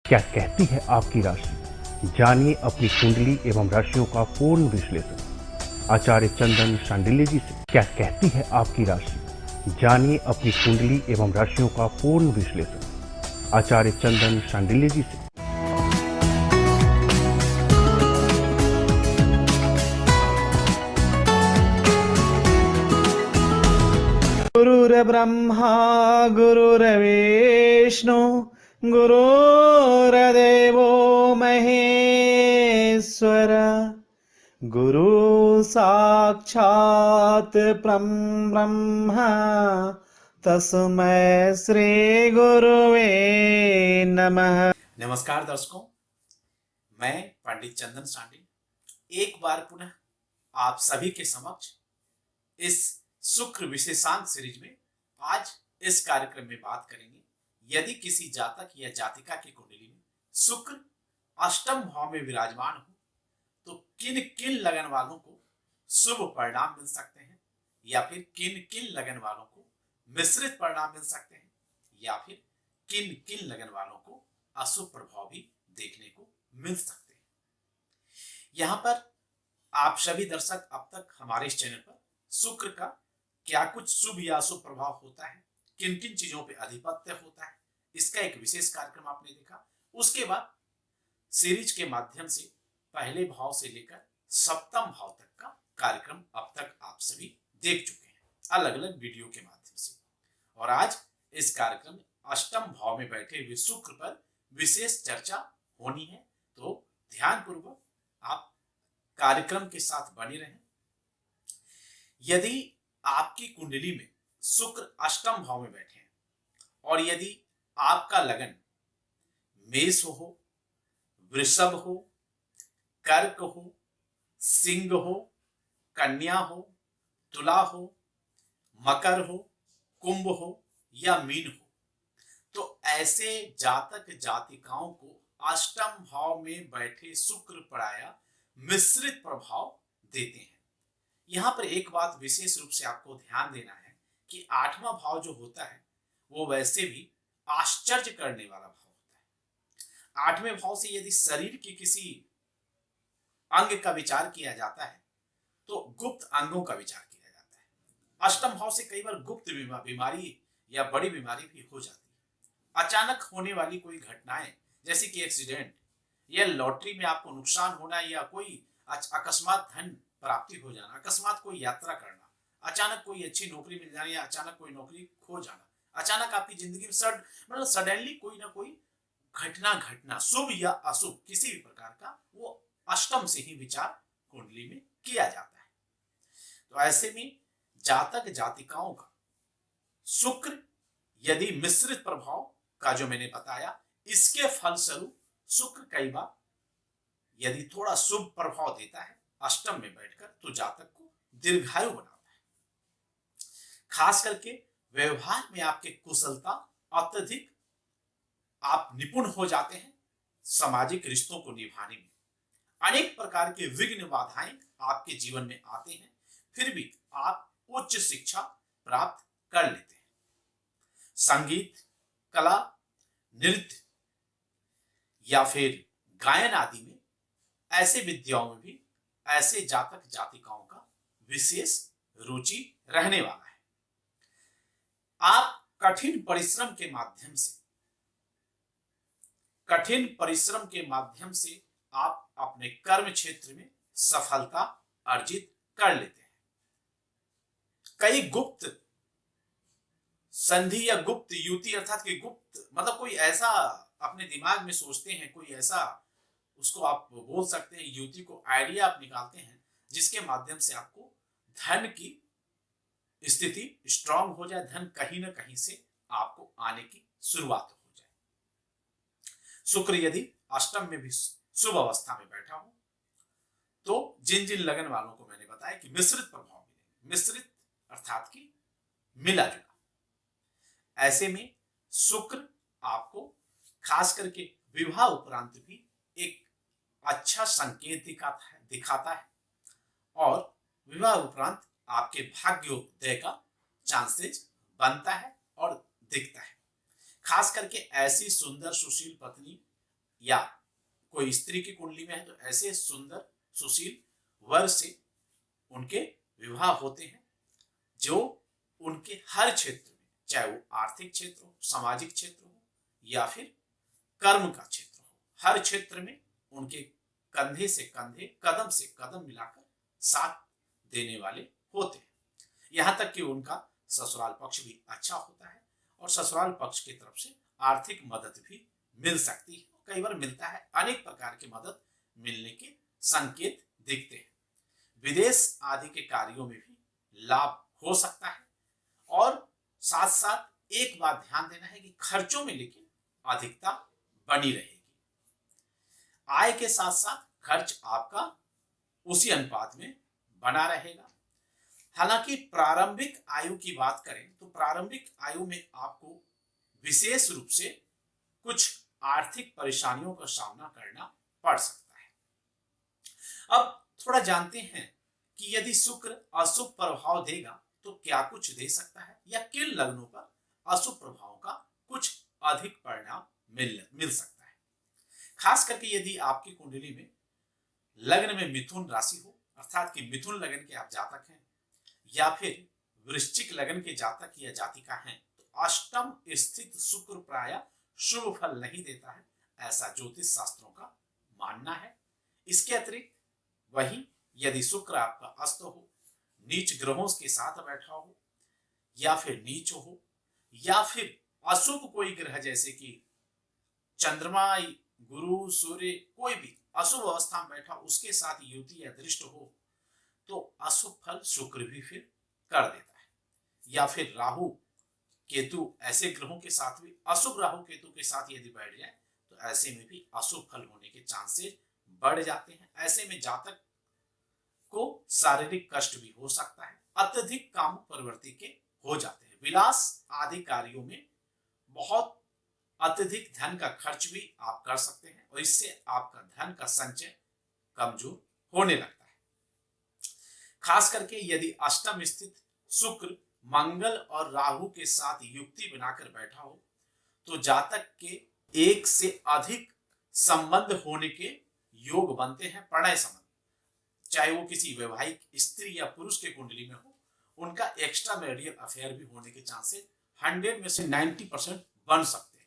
क्या कहती है आपकी राशि? जानिए अपनी कुंडली एवं राशियों का पूर्ण विश्लेषण आचार्य चंदन शांडिल्य जी से। क्या कहती है आपकी राशि? जानिए अपनी कुंडली एवं राशियों का पूर्ण विश्लेषण आचार्य चंदन शांडिल्य जी से। गुरुर्ब्रह्मा गुरुर्विष्णु गुरुर्देवो महेश्वर गुरु साक्षात् परब्रह्म तस्मै श्री गुरुवे नमः। नमस्कार दर्शकों, मैं पंडित चंदन सांडिल एक बार पुनः आप सभी के समक्ष इस शुक्र विशेषांक सीरीज में आज इस कार्यक्रम में बात करेंगे। यदि किसी जातक या जातिका की कुंडली में शुक्र अष्टम भाव में विराजमान हो तो किन किन लगन वालों को शुभ परिणाम मिल सकते हैं, या फिर किन किन लगन वालों को मिश्रित परिणाम मिल सकते हैं, या फिर किन किन लगन वालों को अशुभ प्रभाव भी देखने को मिल सकते हैं। यहाँ पर आप सभी दर्शक अब तक हमारे इस चैनल पर शुक्र का क्या कुछ शुभ या अशुभ प्रभाव होता है, किन किन चीजों पे अधिपत्य होता है, इसका एक विशेष कार्यक्रम आपने देखा। उसके बाद सीरीज के माध्यम से पहले भाव से लेकर सप्तम भाव तक का कार्यक्रम अब तक आप सभी देख चुके हैं अलग अलग वीडियो के माध्यम से। और आज इस कार्यक्रम में अष्टम भाव में बैठे हुए शुक्र पर विशेष चर्चा होनी है, तो ध्यानपूर्वक आप कार्यक्रम के साथ बने रहें। यदि आपकी कुंडली में शुक्र अष्टम भाव में बैठे हैं और यदि आपका लगन मेष हो, वृषभ हो, कर्क हो, सिंह हो, कन्या हो, तुला हो, मकर हो, कुंभ हो या मीन हो, तो ऐसे जातक जातिकाओं को अष्टम भाव में बैठे शुक्र प्रायः मिश्रित प्रभाव देते हैं। यहां पर एक बात विशेष रूप से आपको ध्यान देना है कि आठवां भाव जो होता है वो वैसे भी आश्चर्य करने वाला भाव होता है। आठवें भाव से यदि शरीर की किसी अंग का विचार किया जाता है तो गुप्त अंगों का विचार किया जाता है। अष्टम भाव से कई बार गुप्त बीमारी या बड़ी बीमारी भी हो जाती है। अचानक होने वाली कोई घटनाएं जैसे कि एक्सीडेंट या लॉटरी में आपको नुकसान होना, या कोई अकस्मात धन प्राप्ति हो जाना, अकस्मात कोई यात्रा करना, अचानक कोई अच्छी नौकरी मिल जाना या अचानक कोई नौकरी खो जाना, अचानक आपकी जिंदगी में सडनली कोई ना कोई घटना शुभ या अशुभ किसी भी प्रकार का वो अष्टम से ही विचार कुंडली में किया जाता है। तो ऐसे में जातक जातिकाओं का शुक्र यदि मिश्रित प्रभाव का जो मैंने बताया, इसके फलस्वरूप शुक्र कई बार यदि थोड़ा शुभ प्रभाव देता है अष्टम में बैठकर तो जातक को दीर्घायु बनाता है। खास करके व्यवहार में आपके कुशलता अत्यधिक, आप निपुण हो जाते हैं सामाजिक रिश्तों को निभाने में। अनेक प्रकार के विघ्न बाधाएं आपके जीवन में आते हैं, फिर भी आप उच्च शिक्षा प्राप्त कर लेते हैं। संगीत, कला, नृत्य या फिर गायन आदि में ऐसे विद्याओं में भी ऐसे जातक जातिकाओं का विशेष रुचि रहने वाला है। आप कठिन परिश्रम के माध्यम से आप अपने कर्म क्षेत्र में सफलता अर्जित कर लेते हैं। कई गुप्त संधि या गुप्त युति, अर्थात कि गुप्त मतलब कोई ऐसा अपने दिमाग में सोचते हैं, कोई ऐसा उसको आप बोल सकते हैं युति को आइडिया आप निकालते हैं जिसके माध्यम से आपको धन की स्थिति स्ट्रांग हो जाए, धन कहीं ना कहीं से आपको आने की शुरुआत हो जाए। शुक्र यदि अष्टम में भी शुभ अवस्था में बैठा हो तो जिन जिन लगन वालों को मैंने बताया कि मिश्रित प्रभाव मिलेंगे, मिश्रित अर्थात कि मिला जुला। ऐसे में शुक्र आपको खास करके विवाह उपरांत भी एक अच्छा संकेत दिखाता है और विवाह उपरांत आपके भाग्योदय का चांसेस बनता है और दिखता है। खास करके ऐसी सुंदर सुशील पत्नी या कोई स्त्री की कुंडली में है तो ऐसे सुंदर सुशील वर से उनके विवाह होते हैं जो उनके हर क्षेत्र में, चाहे वो आर्थिक क्षेत्र हो, सामाजिक क्षेत्र हो या फिर कर्म का क्षेत्र हो, हर क्षेत्र में उनके कंधे से कंधे, कदम से कदम मिलाकर साथ देने वाले होते हैं। यहां तक कि उनका ससुराल पक्ष भी अच्छा होता है और ससुराल पक्ष की तरफ से आर्थिक मदद भी मिल सकती है, कई बार मिलता है। अनेक प्रकार की मदद मिलने के संकेत दिखते हैं। विदेश आदि के कार्यों में भी लाभ हो सकता है और साथ साथ एक बात ध्यान देना है कि खर्चों में लेकिन अधिकता बनी रहेगी। आय के साथ साथ खर्च आपका उसी अनुपात में बना रहेगा। हालांकि प्रारंभिक आयु की बात करें तो प्रारंभिक आयु में आपको विशेष रूप से कुछ आर्थिक परेशानियों का सामना करना पड़ सकता है। अब थोड़ा जानते हैं कि यदि शुक्र अशुभ प्रभाव देगा तो क्या कुछ दे सकता है या किन लग्नों पर अशुभ प्रभाव का कुछ अधिक परिणाम मिल सकता है। खास करके यदि आपकी कुंडली में लग्न में मिथुन राशि हो, अर्थात कि मिथुन लग्न के आप जातक हैं या फिर वृश्चिक लग्न के जातक या जातिका हैं, तो अष्टम स्थित शुक्र प्राय शुभ फल नहीं देता है, ऐसा ज्योतिष शास्त्रों का मानना है। इसके अतिरिक्त वही यदि शुक्र आपका अस्त हो, नीच ग्रहों के साथ बैठा हो या फिर नीच हो या फिर अशुभ कोई ग्रह जैसे कि चंद्रमा, गुरु, सूर्य, कोई भी अशुभ अवस्था में बैठा उसके साथ युति या दृष्ट हो तो अशुभ फल शुक्र भी फिर कर देता है। या फिर राहु केतु ऐसे ग्रहों के साथ भी, अशुभ राहु केतु के साथ यदि बैठ जाए तो ऐसे में भी अशुभ फल होने के चांसेस बढ़ जाते हैं। ऐसे में जातक को शारीरिक कष्ट भी हो सकता है, अत्यधिक काम प्रवृत्ति के हो जाते हैं, विलास आदि कार्यों में बहुत अत्यधिक धन का खर्च भी आप कर सकते हैं और इससे आपका धन का संचय कमजोर होने लगता है। खास करके यदि अष्टम स्थित शुक्र मंगल और राहु के साथ युक्ति बनाकर बैठा हो तो जातक के एक से अधिक संबंध होने के योग बनते हैं, प्रणय संबंध, चाहे वो किसी वैवाहिक स्त्री या पुरुष के कुंडली में हो, उनका एक्स्ट्रा मैरिटल अफेयर भी होने के चांसेस 100 में से 90% बन सकते हैं।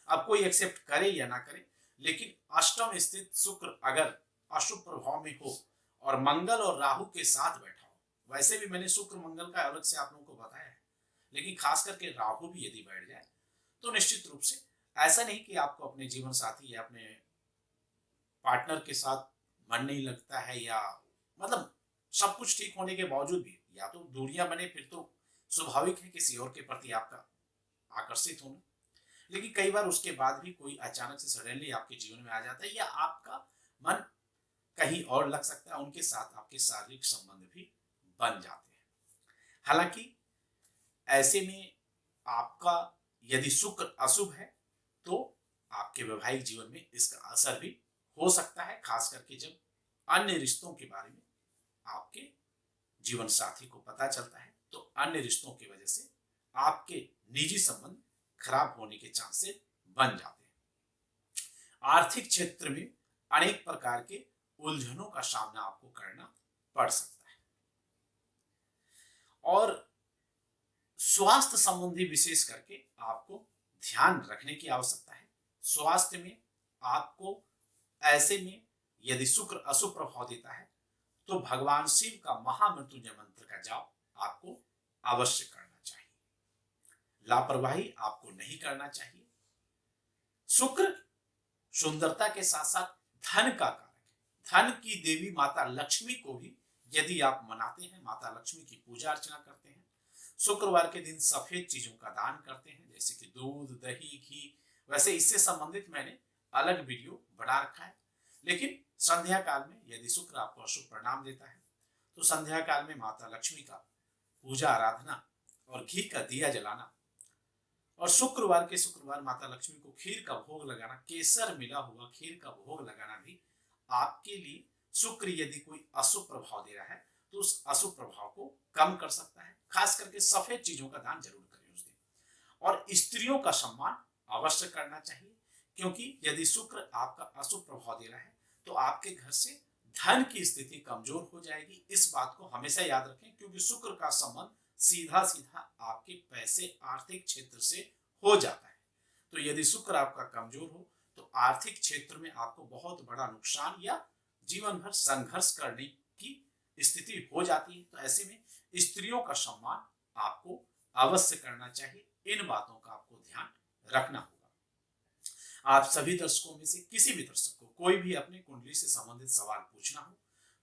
अब कोई एक्सेप्ट करे या ना करे, लेकिन अष्टम स्थित शुक्र अगर अशुभ प्रभाव में हो और मंगल और राहु के साथ बैठा हो, वैसे भी मैंने शुक्र मंगल का अलग से आप लोगों को बताया है, लेकिन खास करके राहु भी यदि बैठ जाए तो निश्चित रूप से ऐसा नहीं कि आपको अपने जीवन साथी या अपने पार्टनर के साथ मन नहीं लगता है या मतलब सब कुछ ठीक होने के बावजूद भी या तो दूरियां बने, फिर तो स्वाभाविक है किसी और के प्रति आपका आकर्षित होना, लेकिन कई बार उसके बाद भी कोई अचानक से सडनली आपके जीवन में आ जाता है या आपका मन कहीं और लग सकता है, उनके साथ आपके शारीरिक संबंध भी बन जाते हैं। हालांकि ऐसे में आपका यदि शुक्र अशुभ है तो आपके वैवाहिक जीवन में इसका असर भी हो सकता है, खास करके जब अन्य रिश्तों के बारे में आपके जीवन साथी को पता चलता है तो अन्य रिश्तों की वजह से आपके निजी संबंध खराब होने के चांसेस बन जाते हैं। आर्थिक क्षेत्र में अनेक प्रकार के उलझनों का सामना आपको करना पड़ सकता है और स्वास्थ्य संबंधी विशेष करके आपको ध्यान रखने की आवश्यकता है। स्वास्थ्य में आपको ऐसे में यदि शुक्र अशुभ प्रभाव देता है तो भगवान शिव का महामृत्युंजय मंत्र का जाप आपको अवश्य करना चाहिए, लापरवाही आपको नहीं करना चाहिए। शुक्र सुंदरता के साथ साथ धन का कारक है। धन की देवी माता लक्ष्मी को भी यदि आप मनाते हैं, माता लक्ष्मी की पूजा अर्चना करते हैं, शुक्रवार के दिन सफेद चीजों का दान करते हैं जैसे कि दूध, दही, घी, वैसे इससे संबंधित मैंने अलग वीडियो बना रखा है। लेकिन संध्या काल में यदि शुक्र आपको अशुभ परिणाम देता है तो संध्या काल में माता लक्ष्मी का पूजा आराधना और घी का दिया जलाना और शुक्रवार माता लक्ष्मी को खीर का भोग लगाना, केसर मिला हुआ खीर का भोग लगाना भी आपके लिए शुक्र यदि कोई अशुभ प्रभाव दे रहा है तो उस अशुभ प्रभाव को कम कर सकता है। खास करके सफेद चीजों का दान जरूर करें उस दिन। और स्त्रियों का सम्मान अवश्य करना चाहिए क्योंकि यदि शुक्र आपका अशुभ प्रभाव दे रहा है तो आपके घर से धन की स्थिति कमजोर हो जाएगी। इस बात को हमेशा याद रखें, क्योंकि शुक्र का संबंध सीधा सीधा आपके पैसे आर्थिक क्षेत्र से हो जाता है। तो यदि शुक्र आपका कमजोर हो तो आर्थिक क्षेत्र में आपको बहुत बड़ा नुकसान या जीवन भर संघर्ष करने की स्थिति हो जाती है। तो ऐसे में स्त्रियों का सम्मान आपको अवश्य करना चाहिए। इन बातों का आपको ध्यान रखना होगा। आप सभी दर्शकों में से किसी भी दर्शक को कोई भी अपनी कुंडली से संबंधित सवाल पूछना हो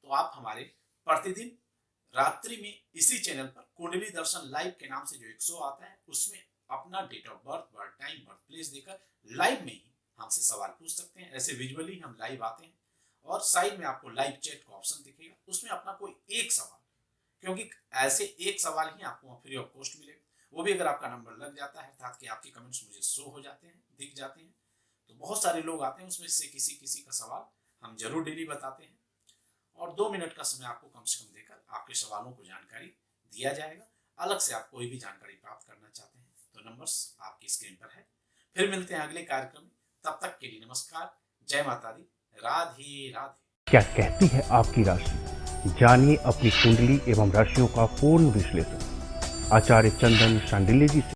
तो आप हमारे प्रतिदिन रात्रि में इसी चैनल पर कुंडली दर्शन लाइव के नाम से जो एक शो आता है उसमें अपना date of birth, birth time, birth place देकर लाइव में ही हमसे सवाल पूछ सकते हैं। ऐसे विजुअली हम लाइव आते हैं और साइड में आपको लाइव चैट का ऑप्शन दिखेगा, उसमें अपना कोई एक सवाल, क्योंकि ऐसे एक सवाल ही आपको फ्री ऑफ कॉस्ट मिलेगा, वो भी अगर आपका नंबर लग जाता है अर्थात कि आपके कमेंट्स मुझे शो हो जाते हैं, दिख जाते हैं। तो बहुत सारे लोग आते हैं, उसमें से किसी किसी का सवाल हम जरूर डेली बताते हैं और 2 मिनट का समय आपको कम से कम देकर आपके सवालों को जानकारी दिया जाएगा। अलग से आप कोई भी जानकारी प्राप्त करना चाहते हैं तो नंबर्स आपकी स्क्रीन पर है। फिर मिलते हैं अगले कार्यक्रम में, तब तक के लिए नमस्कार, जय माता दी, राधे राधे। क्या कहती है आपकी राशि, जानिए अपनी कुंडली एवं राशियों का पूर्ण विश्लेषण आचार्य चंदन शांडिल्य जी से।